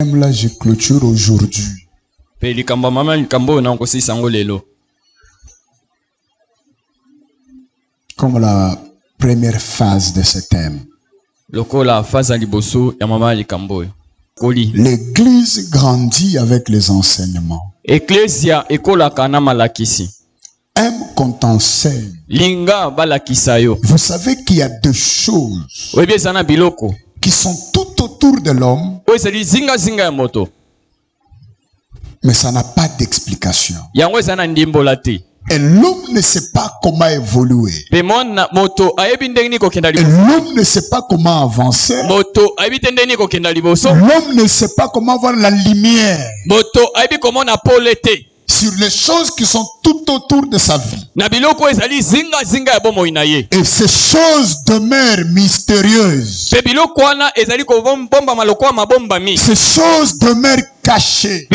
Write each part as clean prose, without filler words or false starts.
Là, je clôture aujourd'hui. Comme la première phase de ce thème. L'église grandit avec les enseignements. Aime qu'on t'enseigne. Vous savez qu'il y a deux choses qui sont tout autour de l'homme, mais ça n'a pas d'explication. Et l'homme ne sait pas comment évoluer. Et l'homme ne sait pas comment avancer. L'homme ne sait pas comment avoir la lumière sur les choses qui sont tout autour de sa vie. Et ces choses demeurent mystérieuses. Ces choses demeurent cachées.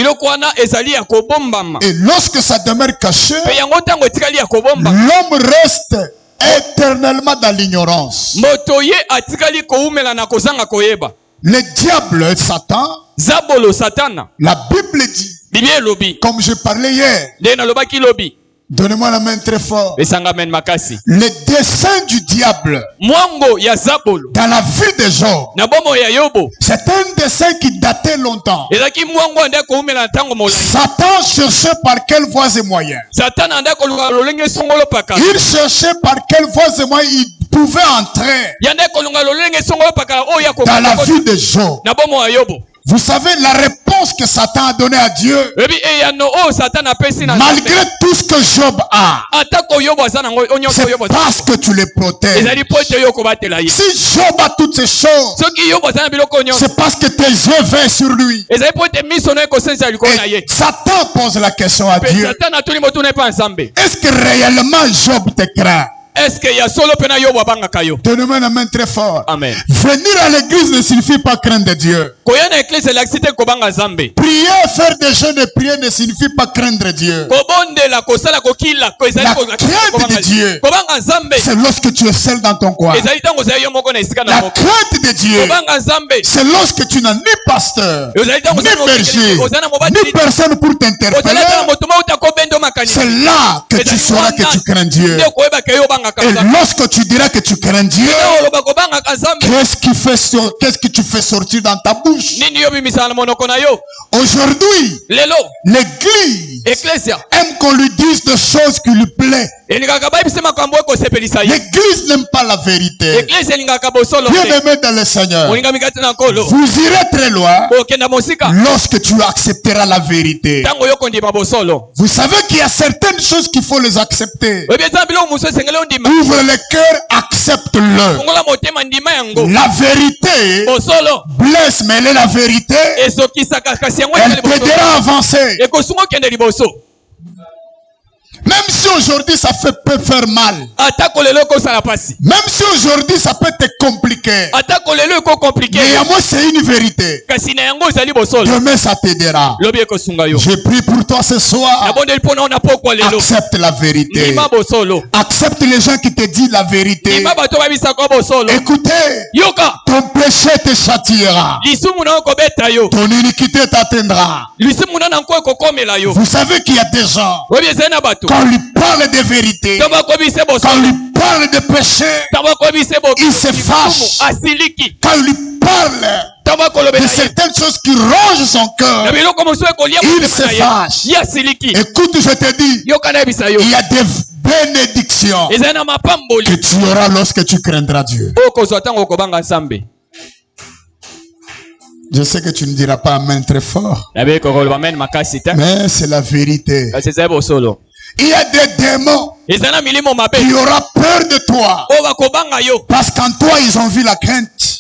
Et lorsque ça demeure caché, l'homme reste éternellement dans l'ignorance. Le diable, Satan, la Bible dit, comme je parlais hier, donnez-moi la main très fort. Le dessein du diable dans la vie de Job, c'est un dessein qui datait longtemps. Satan cherchait par quelles voies et moyens. Il cherchait par quelles voies et moyens il pouvait entrer dans la vie de Job. Vous savez la réponse que Satan a donnée à Dieu, malgré tout ce que Job a, c'est parce que tu les protèges. Si Job a toutes ces choses, c'est parce que tes yeux veillent sur lui. Et Satan pose la question à Dieu, est-ce que réellement Job te craint? Est-ce qu'il y a solo pena yo wabanga kayo? Donnez-moi la main très fort. Amen. Venir à l'église ne signifie pas craindre Dieu. Koyana église l'accité kobanga zambe. Prier, faire des jeûnes et prier ne signifie pas craindre Dieu. Kobonde la kosala kokila kozali la crainte de Dieu, kobanga zambe, c'est lorsque tu es seul dans ton coin. La crainte de Dieu, kobanga zambe, c'est lorsque tu n'as ni pasteur, ni berger, ni personne pour t'interpeller. C'est là que tu sauras que tu crains Dieu. Et lorsque tu diras que tu crains Dieu, qu'est-ce que tu fais sortir dans ta bouche? Aujourd'hui, l'église aime qu'on lui dise des choses qui lui plaisent. L'église n'aime pas la vérité. Bien-aimé dans le Seigneur, vous irez très loin lorsque tu accepteras la vérité. Vous savez qu'il y a certaines choses qu'il faut les accepter. Ouvre le cœur, accepte-le. La vérité blesse, mais elle est la vérité. Elle t'aidera à avancer. Même si aujourd'hui ça peut faire mal. Même si aujourd'hui ça peut te compliquer. Mais à moi c'est une vérité. Demain ça t'aidera. J'ai prié pour toi ce soir. Accepte la vérité. Accepte les gens qui te disent la vérité. Écoutez, ton péché te châtiera. Ton iniquité t'atteindra. Vous savez qu'il y a des gens, quand on lui parle de vérité, quand on lui parle de péché, il se fâche. Quand on lui parle de certaines choses qui rongent son cœur, il se fâche. Écoute, je te dis, il y a des bénédictions que tu auras lorsque tu craindras Dieu. Je sais que tu ne diras pas amen très fort, mais c'est la vérité. Il y a des démons qui auront peur de toi parce qu'en toi ils ont vu la crainte.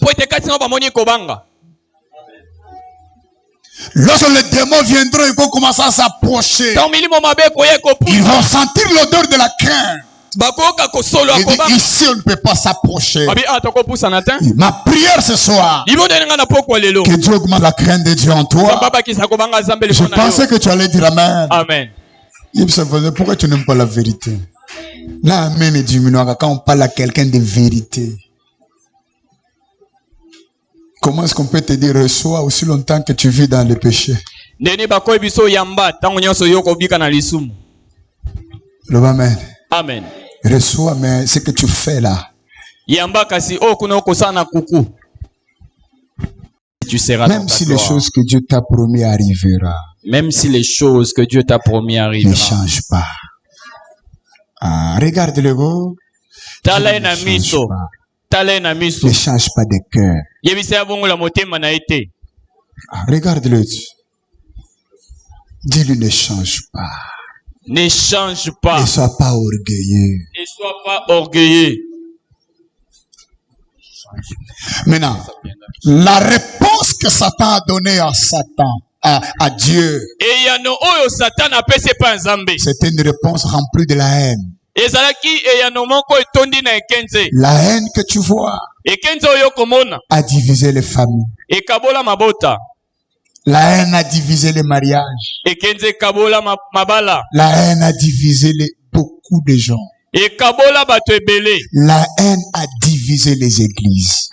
Lorsque les démons viendront, ils vont commencer à s'approcher. Ils vont sentir l'odeur de la crainte. Il dit, ici on ne peut pas s'approcher. Ma prière ce soir, que Dieu augmente la crainte de Dieu en toi. Je pensais que tu allais dire amen. Amen. Il me semblait, pourquoi tu n'aimes pas la vérité? Là, amen est diminuant quand on parle à quelqu'un de vérité. Comment est-ce qu'on peut te dire reçois aussi longtemps que tu vis dans le péché? Amen. Amen. Reçois, mais ce que tu fais là. Tu seras même si les choses que Dieu t'a promis arrivera. Même si les choses que Dieu t'a promis arriveront. Ne change pas. Ah, regarde le go. Ne change pas de cœur. Ah, regarde-le. Dis-lui ne change pas. Ne change pas. Ne sois pas orgueilleux. Ne sois pas orgueilleux. Maintenant, la réponse que Satan a donnée à Satan, à Dieu, c'était une réponse remplie de la haine. La haine que tu vois a divisé les familles. La haine a divisé les mariages. La haine a divisé beaucoup de gens. La haine a divisé les églises.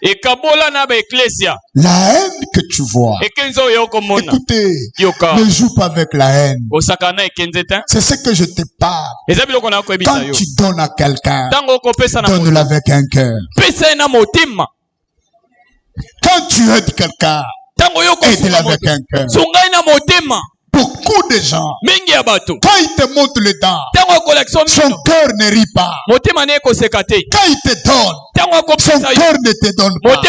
La haine que tu vois. Écoutez, ne joue pas avec la haine. C'est ce que je te parle. Quand tu donnes à quelqu'un, donne-le avec un cœur. Quand tu aides quelqu'un, aide-le avec un cœur. Beaucoup de gens, quand ils te montrent les dents, son cœur ne rit pas. Quand il te donne, son cœur ne te donne pas.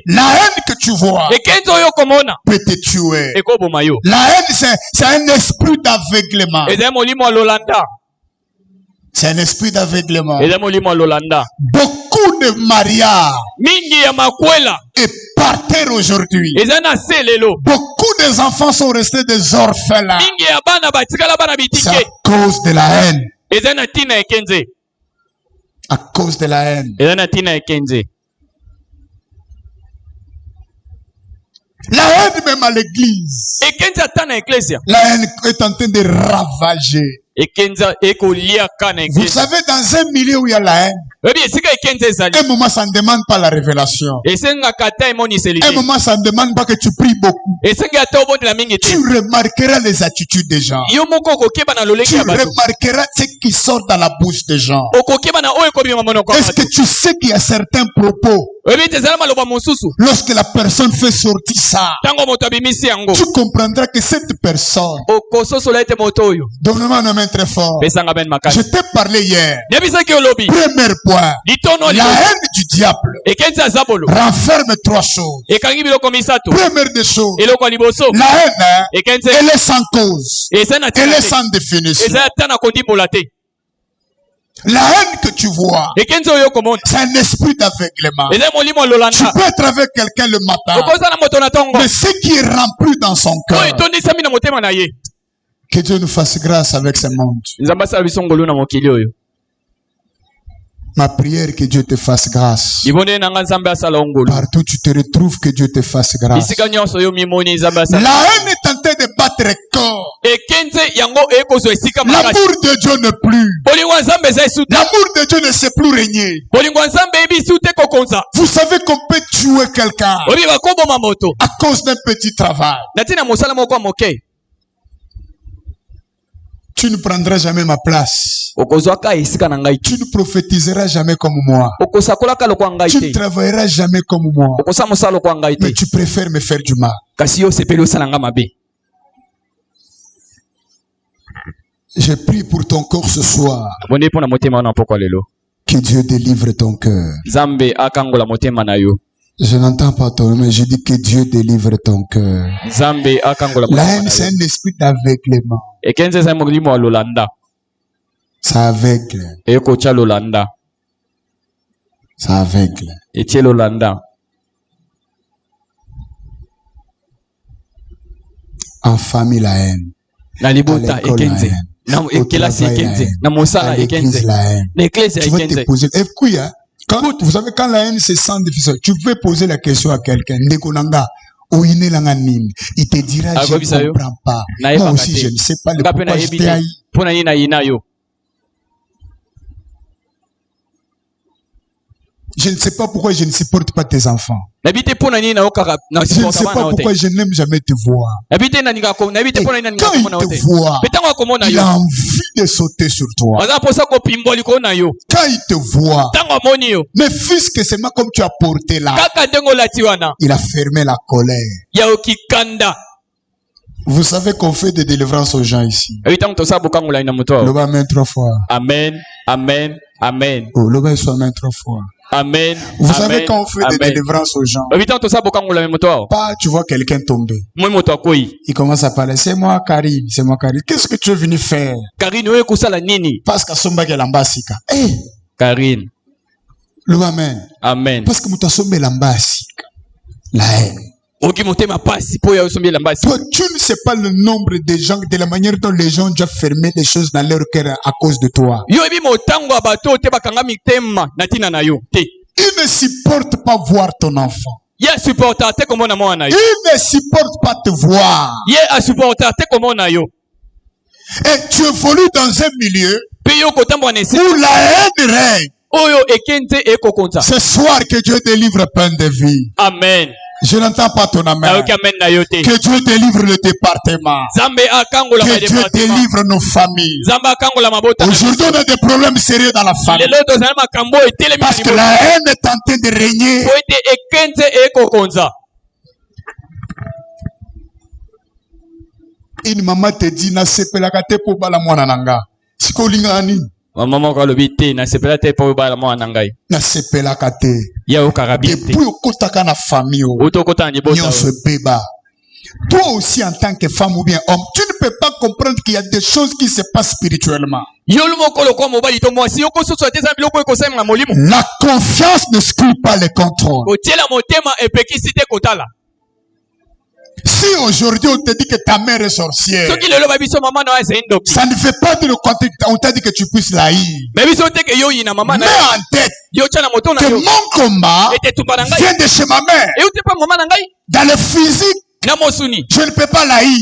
La haine que tu vois peut te tuer. La haine, c'est un esprit d'aveuglement. C'est un esprit d'aveuglement. Beaucoup de mariages est par terre aujourd'hui. Beaucoup des enfants sont restés des orphelins. C'est à cause de la haine. À cause de la haine. La haine même à l'église. La haine est en train de ravager. Vous savez, dans un milieu où il y a la haine, un moment ça ne demande pas la révélation. Un moment ça ne demande pas que tu pries beaucoup. Tu remarqueras les attitudes des gens. Tu remarqueras ce qui sort dans la bouche des gens. Est-ce que tu sais qu'il y a certains propos, lorsque la personne fait sortir ça, tu comprendras que cette personne, donne-moi un amen très fort. Je t'ai parlé hier. Premier point, la haine du diable renferme trois choses. Première des choses, la haine, elle est sans cause, elle est sans définition. La haine que tu vois, c'est un esprit d'aveuglement. Tu peux être avec quelqu'un le matin, mais ce qui est rempli dans son cœur, que Dieu nous fasse grâce avec ce monde. Ma prière, que Dieu te fasse grâce. Partout où tu te retrouves, que Dieu te fasse grâce. La haine est en train de battre le corps. L'amour de Dieu n'est plus. L'amour de Dieu ne sait plus régner. Vous savez qu'on peut tuer quelqu'un à cause d'un petit travail. Tu ne prendras jamais ma place. Tu ne prophétiseras jamais comme moi. Tu ne travailleras jamais comme moi. Mais tu préfères me faire du mal. Je prie pour ton corps ce soir. Que Dieu délivre ton cœur. Je n'entends pas ton nom, mais je dis que Dieu délivre ton cœur. La haine, c'est un esprit d'aveuglement. Ça aveugle. Ça aveugle. En famille, la haine. À l'école, la haine. Au travail, la haine. À l'église, la haine. Tu vas te poser. Et puis, vous savez, quand la haine se sent difficile, tu peux poser la question à quelqu'un. Il te dira, je ne comprends pas. Moi aussi, je ne sais pas le pourquoi je t'ai haï. Je ne sais pas pourquoi je ne supporte pas tes enfants. Je ne sais pas pourquoi je n'aime jamais te voir. Et quand il te voit, il a envie de sauter sur toi. Quand il te voit, mais puisque c'est moi comme tu as porté là, il a fermé la colère. Vous savez qu'on fait des délivrances aux gens ici. Le bas main 3 fois. Amen, amen, amen. Oh, le bas soit main 3 fois. Amen. Vous savez quand on fait des délivrances aux gens, pas tu vois quelqu'un tomber. Il commence à parler, c'est moi Karine, c'est moi Karine. Qu'est-ce que tu es venu faire? Parce que Somba Gelambasika. Karine. Le amen. Amen. Parce que Mutasombe Lambasika. La haine. Toi, tu ne sais pas le nombre de gens, de la manière dont les gens ont déjà fermé des choses dans leur cœur à cause de toi. Ils ne supportent pas voir ton enfant. Ils ne supportent pas te voir. Et tu évolues dans un milieu où la haine règne. Ce soir, que Dieu délivre plein de vie. Amen. Je n'entends pas ton amen. Que Dieu délivre le département. Que Dieu délivre nos familles. Aujourd'hui, on a des problèmes sérieux dans la famille. Parce que la haine est en train de régner. Une maman te dit, na sepelakate po bala mwana nanga. Sikolinga ani. Maman ko lobité na sepelate po bala mwana ngai. Na sepelakate. Ya okarabité. Depuis okotaka na famille. Toi aussi en tant que femme ou bien homme, tu ne peux pas comprendre qu'il y a des choses qui se passent spirituellement. La confiance ne n'exclut pas le contrôle. Si aujourd'hui on te dit que ta mère est sorcière, ça ne fait pas de le contexte. On t'a dit que tu puisses la haïr. Mais en tête que mon combat vient de chez ma mère. Dans le physique, je ne peux pas la haïr.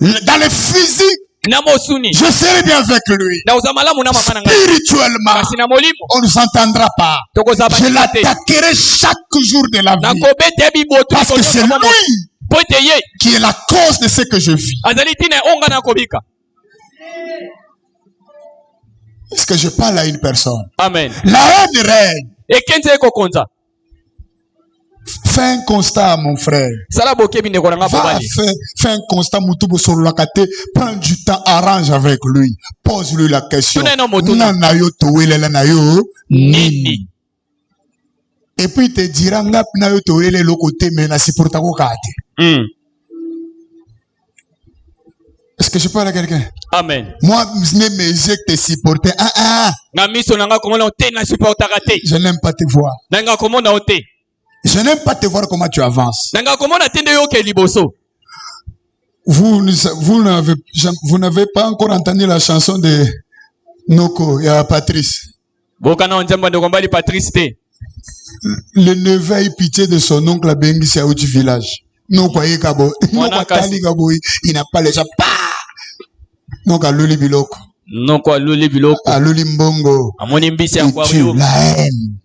Dans le physique, je serai bien avec lui. Spirituellement, on ne s'entendra pas. Je l'attaquerai chaque jour de la vie. Parce que c'est lui qui est la cause de ce que je vis. Est-ce que je parle à une personne? Amen. La haine règne. Fais un constat, mon frère. Fais un constat, prends du temps, arrange avec lui. Pose-lui la question. Et puis il te dira, est-ce que je parle à quelqu'un? Amen. Moi, mes yeux te supporter. Je n'aime pas te voir. Je n'aime pas te voir comment tu avances. Vous n'avez pas encore entendu la chanson de Noko et Patrice. Le neveu a eu pitié de son oncle à Bengisi au village. Noko il n'a pas les gens. Noko a Luli Biloko. A Luli Mbongo. La haine.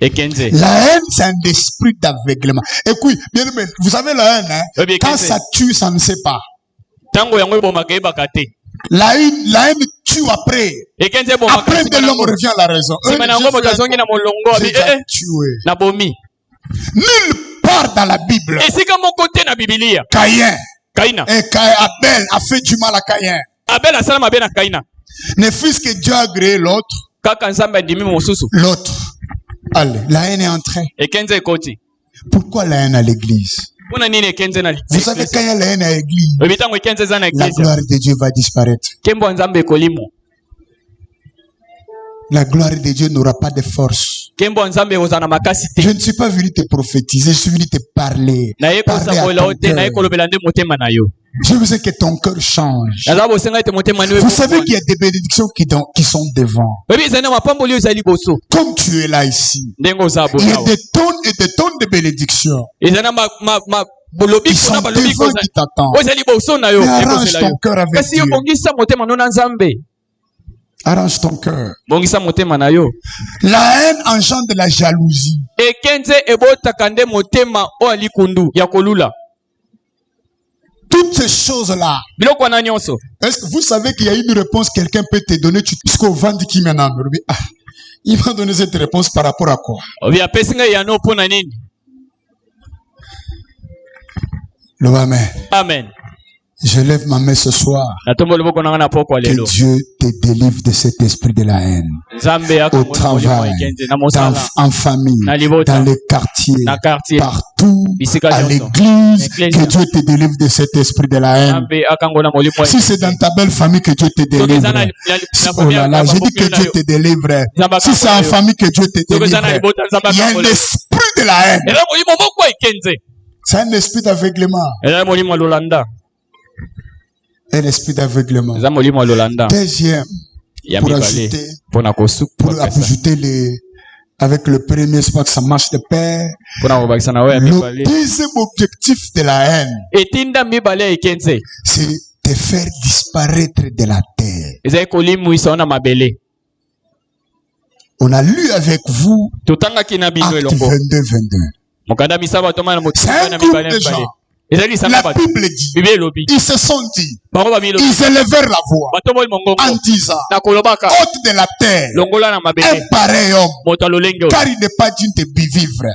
La haine, c'est un esprit d'aveuglement. Et puis, bien aimé, vous savez la haine, hein? Quand ça tue, ça ne sait pas. La haine tue après. Après de l'homme revient à la raison. Nulle part dans la Bible. Caïn. Et Abel a fait du mal à Caïn. Ne fût-ce que Dieu a créé l'autre. L'autre. Allez, la haine est entrée. Pourquoi la haine à l'église? Vous savez, quand il y a la haine à l'église, la gloire de Dieu va disparaître. La gloire de Dieu n'aura pas de force. Je ne suis pas venu te prophétiser, je suis venu te parler. Je veux que ton cœur change. Vous savez qu'il y a des bénédictions qui sont devant. Comme tu es là ici, il y a des tonnes et des tonnes de bénédictions qui sont devant, qui t'attendent. Mais arrange ton cœur avec Dieu. Arrange ton cœur. Bongisa motema na yo. La haine engendre de la jalousie. Ekenze ebota kande motema o alikundu ya kolula. Toutes ces choses-là. Est-ce que vous savez qu'il y a une réponse que quelqu'un peut te donner? Tu dis qu'on vend qui maintenant? Il va donner cette réponse par rapport à quoi? Le amen. Amen. Je lève ma main ce soir. Que Dieu te délivre de cet esprit de la haine. Au travail, en famille, dans les quartiers, partout, à l'église. Que Dieu te délivre de cet esprit de la haine. Si c'est dans ta belle famille que Dieu te délivre. Oh là là, j'ai dit que Dieu te délivre. Si c'est en famille que Dieu te délivre. Il y a un esprit de la haine. C'est un esprit d'aveuglement. Un esprit d'aveuglement. Deuxième, pour ajouter avec le premier, c'est pas que ça marche de pair. Le deuxième objectif de la haine, c'est de faire disparaître de la terre. On a lu avec vous Acte 22-22. C'est un groupe de gens. La Bible dit, ils se sont dit, ils élevèrent la voix en disant, hôte de la terre, un pareil homme, car il n'est pas digne de vivre.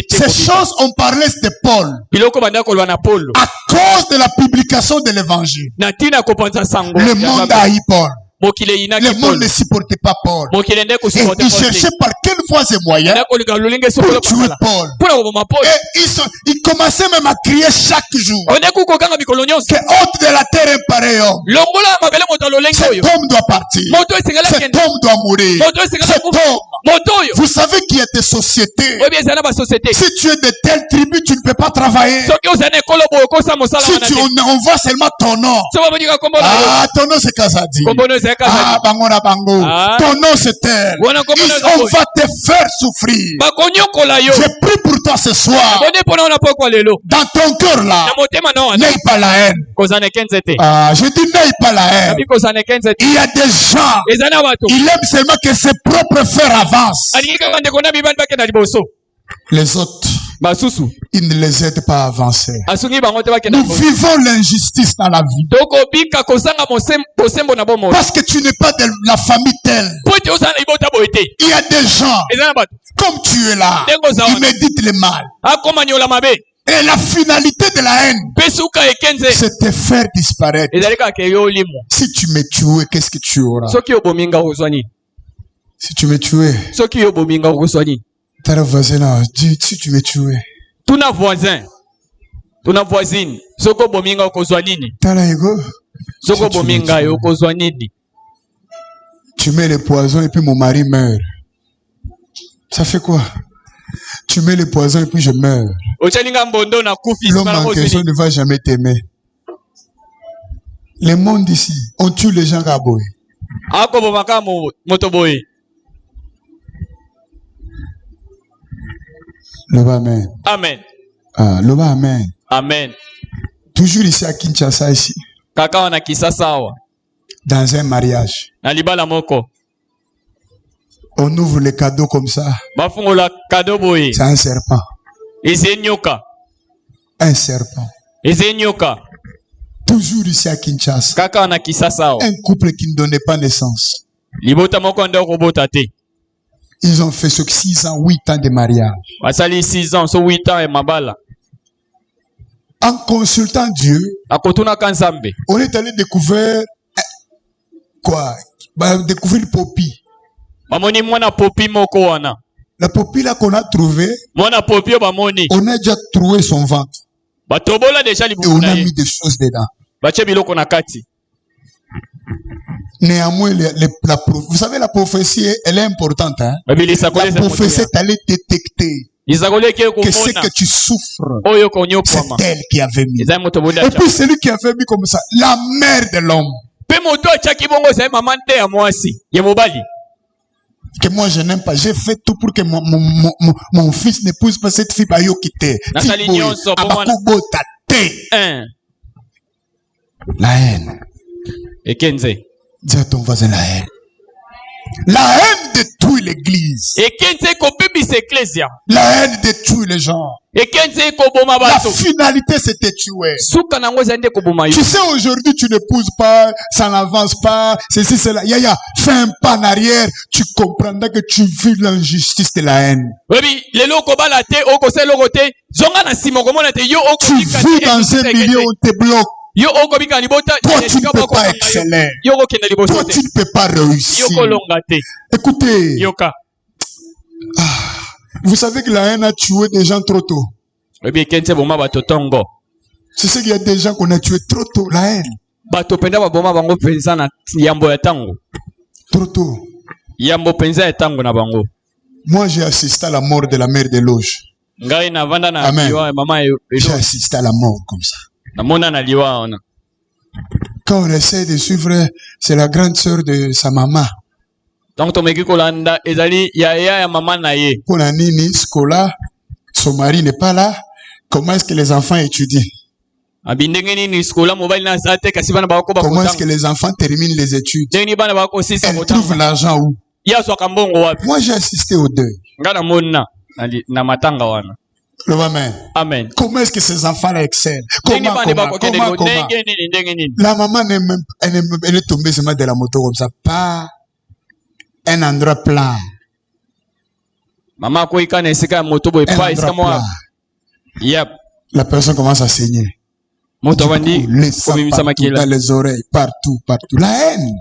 Ces choses ont parlé de Paul à cause de la publication de l'évangile. Le monde a haï Paul. Le monde ne supportait pas Paul. Et ils cherchaient par quelle voie et moyens pour tuer Paul. Et ils commençaient même à crier chaque jour que hôte de la terre est pareil homme. Cet homme doit partir. Cet homme doit mourir. Cet homme. Vous savez qu'il y a des sociétés. Si tu es de telle tribu, tu ne peux pas travailler. Si on voit seulement ton nom. Ah, ton nom c'est Kazadi. Ah, bango na bango. Ton nom c'est tel. On va te faire souffrir. Je prie pour toi ce soir. Dans ton cœur là, n'aie pas la haine. Ah, je dis n'aie pas la haine. Il y a des gens, ils aiment seulement que ses propres frères avancent. Les autres, ils ne les aident pas à avancer. Nous vivons l'injustice dans la vie. Parce que tu n'es pas de la famille telle. Il y a des gens, comme tu es là, ils méditent le mal. Et la finalité de la haine, c'est te faire disparaître. Si tu me tues, qu'est-ce que tu auras? Si tu me tues, t'as le voisin là, dis si tu me tues. Tuna voisin, tuna voisine, soko bominga okozwa nini? T'as ego. Soko bominga okozwa nini? Tu mets le poison et puis mon mari meurt. Ça fait quoi? Tu mets le poison et puis je meurs. L'homme en question ne va jamais t'aimer. Le monde ici, on tue les gens à boy. Le amen. Amen. Ah, le amen. Amen. Toujours ici à Kinshasa ici. Dans un mariage. On ouvre les cadeaux comme ça. C'est un serpent. Un serpent. Toujours ici à Kinshasa. Un couple qui ne donnait pas naissance. Ils ont fait ce 6 ans, 8 ans de mariage. 6 ans, 8 ans et mabala. En consultant Dieu, on est allé découvrir quoi? Découvrir le poppy. La poppy là qu'on a trouvé, on a déjà trouvé son ventre. Et on a mis des choses dedans. Néanmoins, vous savez, la prophétie, elle est importante. Hein? La prophétie est allée détecter que ce que tu souffres, c'est elle qui avait mis. Et puis celui qui avait mis comme ça, la mère de l'homme. Que moi je n'aime pas. J'ai fait tout pour que mon fils n'épouse pas cette fille. La haine. Et Kenze. Dis à ton voisin la haine. La haine détruit l'église. La haine détruit les gens. La finalité, c'était tuer. Tu sais, aujourd'hui, tu n'épouses pas, ça n'avance pas, ceci, cela. Yaya, fais un pas en arrière, tu comprendras que tu vis l'injustice de la haine. Tu vis dans un milieu où on te bloque. Toi, tu ne peux pas exceller. Toi, tu ne peux pas réussir. Écoutez. Vous savez que la haine a tué des gens trop tôt. Tu sais qu'il y a des gens qu'on a tués trop tôt, la haine. Trop tôt. Moi, j'ai assisté à la mort de la mère de Loge. Amen. J'ai assisté à la mort comme ça. Quand on essaie de suivre, c'est la grande sœur de sa maman. Pour la nini, Scola, son mari n'est pas là. Comment est-ce que les enfants étudient? Comment est-ce que les enfants terminent les études? Elles trouvent l'argent où? Moi, j'ai assisté au deuil. Amen. Amen. Comment est-ce que ces enfants-là excellent? Comment? La maman, elle est tombée seulement de la moto comme ça. Pas un endroit plat. Maman, quoi, quand est-ce que moto boy pas, est-ce que moi? Yep. La personne commence à saigner. Les sangs partout, dans les oreilles, partout. La haine.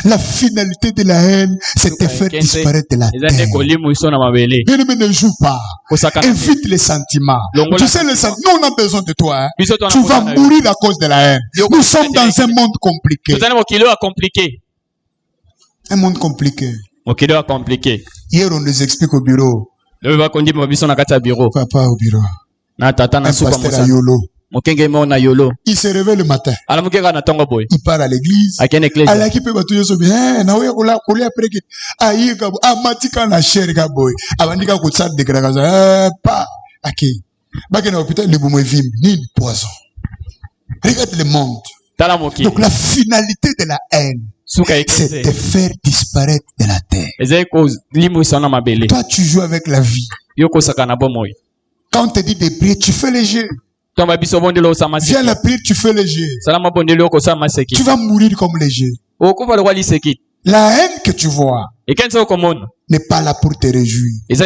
La finalité de la haine, c'est de faire disparaître la terre. Bien-aimé, ne joue pas. Évite les sentiments. Tu sais, les sentiments, nous on a besoin de toi. Hein. Tu vas mourir à cause de la haine. Nous sommes dans un monde compliqué. Un monde compliqué. Hier, on nous explique au bureau. Papa au bureau. Un pasteur à Yolo. Il se réveille le matin. Il part à l'église. Alors qu'il peut battre sur bien. Na oya kula après que ayi kabo amatika na share kaboy. Abandika kutsa de gragaza pas aki. Bakena hôpital le boumou vim ni poison. Regarde le monde. Donc la finalité de la haine, c'est de faire disparaître de la terre. Toi tu joues avec la vie. Quand on te dit de prier, tu fais les jeux. Viens la prière, tu fais les jeux. Tu vas mourir comme les jeux. La haine que tu vois n'est pas là pour te réjouir. N'est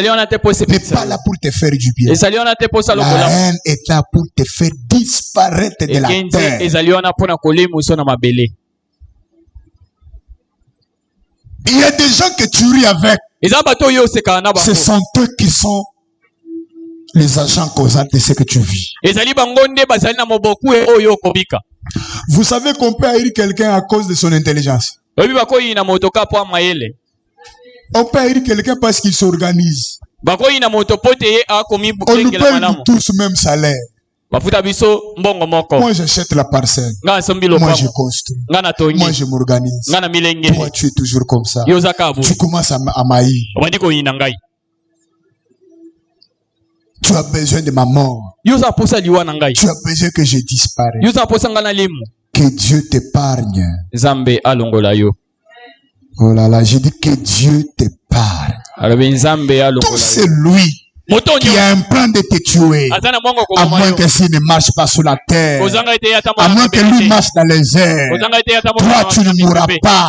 pas là pour te faire du bien. La haine est là pour te faire disparaître de la terre. Il y a des gens que tu ris avec. Ce sont eux qui sont les agents causants de ce que tu vis. Vous savez qu'on peut haïr quelqu'un à cause de son intelligence. On peut haïr quelqu'un parce qu'il s'organise. On nous paye tous le même salaire. Moi j'achète la parcelle. Moi je construis. Moi je m'organise. Toi tu es toujours comme ça. Tu commences à m'haïr. Tu as besoin de ma mort. Tu as besoin que je disparaisse. Que Dieu t'épargne. Oh là là, je dis que Dieu t'épargne. Tout c'est lui qui a un plan de te tuer. À moins que s'il ne marche pas sur la terre. À moins que lui marche dans les airs. Toi tu ne mourras pas.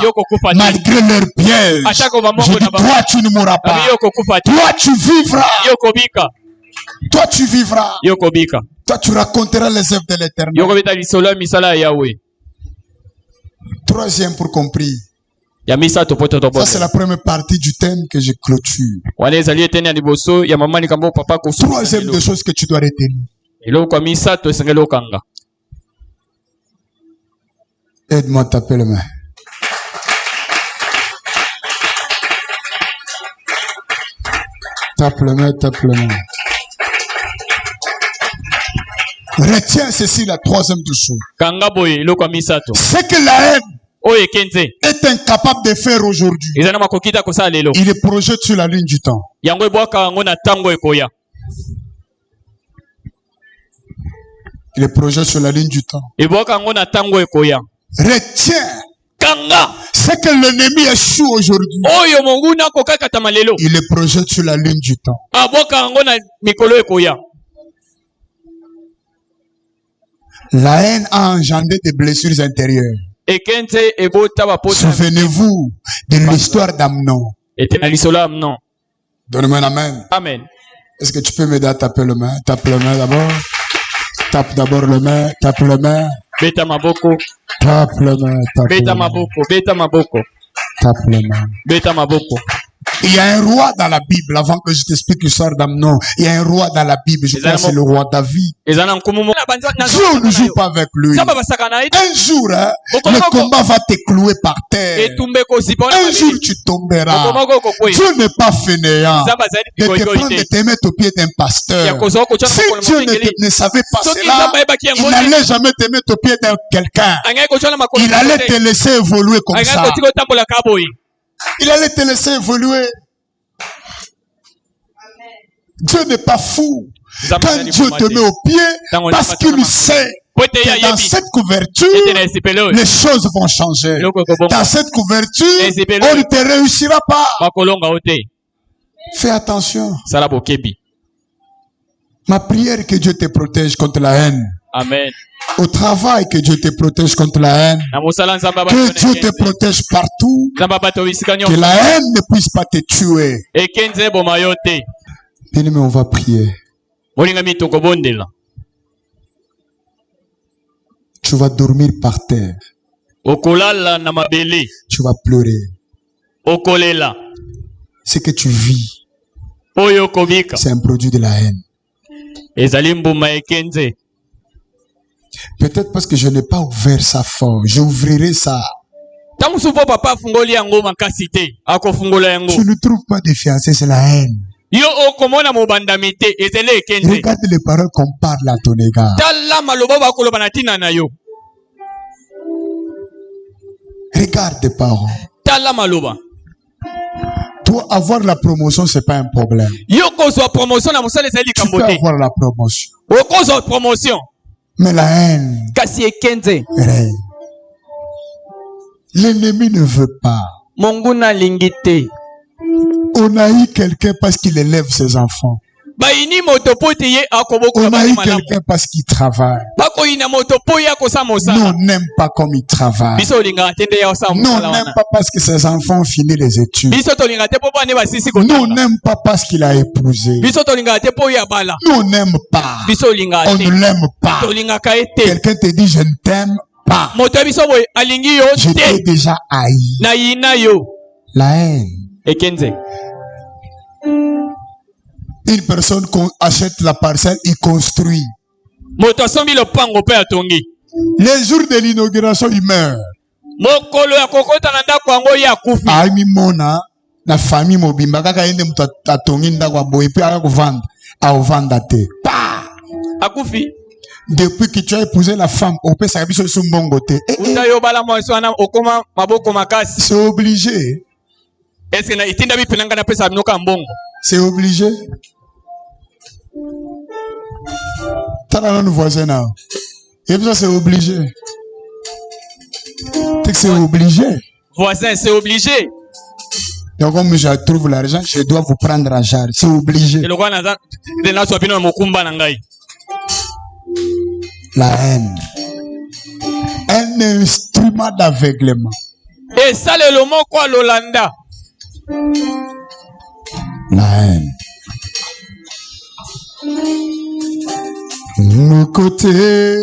Malgré leurs pièges. Je dis toi tu ne mourras pas. Toi tu vivras. Toi tu vivras. Toi tu raconteras les œuvres de l'Éternel. Troisième pour compris. Ça c'est la première partie du thème que je clôture. Troisième des choses que tu dois retenir. Aide-moi à taper les mains. Tape les mains, tape les mains. Retiens ceci, la troisième des choses. C'est que la haine est incapable de faire aujourd'hui. Il est projeté sur la ligne du temps. Il est projeté sur la ligne du temps. Retiens C'est que l'ennemi échoue aujourd'hui. Il les projette sur la ligne du temps. La haine a engendré des blessures intérieures. Souvenez-vous de l'histoire d'Amnon. Donne-moi un amen. Amen. Est-ce que tu peux m'aider à taper le main? Tape le main d'abord. Tape d'abord le main. Tape le main. Beta maboko. Tape le main. Beta maboko. Beta maboko. Tape le main. Beta maboko. Il y a un roi dans la Bible, avant que je t'explique l'histoire d'Amnon. Il y a un roi dans la Bible, je crois que c'est le roi David. Dieu ne joue pas avec lui. Un jour, hein, le combat va te clouer par terre. Un jour, tu tomberas. Dieu n'est pas fainéant de te prendre et te mettre au pied d'un pasteur. Si Dieu ne savait pas cela, il n'allait jamais te mettre au pied de quelqu'un. Il allait te laisser évoluer comme ça. Il allait te laisser évoluer. Dieu n'est pas fou. Quand Dieu te met au pied, parce qu'il sait que dans cette couverture, les choses vont changer. Dans cette couverture, on ne te réussira pas. Fais attention. Ma prière est que Dieu te protège contre la haine. Amen. Au travail, que Dieu te protège contre la haine. Que Dieu te protège partout. Que la haine ne puisse pas te tuer. Bien-aimé, on va prier. Tu vas dormir par terre. Tu vas pleurer. Ce que tu vis, c'est un produit de la haine. Peut-être parce que je n'ai pas ouvert ça fort. J'ouvrirai ça. Tu ne trouves pas de fiancé, c'est la haine. Regarde les paroles qu'on parle à ton égard. Regarde les paroles. Toi, avoir la promotion, c'est pas un problème. Tu peux avoir la promotion. Mais la haine, l'ennemi ne veut pas. On a eu quelqu'un parce qu'il élève ses enfants. On a eu quelqu'un parce qu'il travaille. Nous, on n'aime pas comme il travaille. Nous, on n'aime pas parce que ses enfants ont fini les études. Nous, on n'aime pas parce qu'il a épousé. Nous, on n'aime pas. On ne l'aime pas. Quelqu'un te dit, je ne t'aime pas. Je t'ai déjà haï. La haine. Une personne achète la parcelle, il construit. Les jours de l'inauguration, il meurt. Aimi mona na famille mobimba kaka ende mtu atongi ndako boye puis akakuvanda avanda te. Akufi. Depuis que tu as épousé la femme, on peut s'habiller sur son bon côté. C'est obligé. C'est obligé. T'as un voisin là. Et ça c'est obligé. C'est obligé. Voisin, c'est obligé. Donc comme je trouve l'argent, je dois vous prendre en charge. C'est obligé. La haine. Un instrument d'aveuglement. Et ça le mot quoi l'Olanda. La haine. Nos côtés.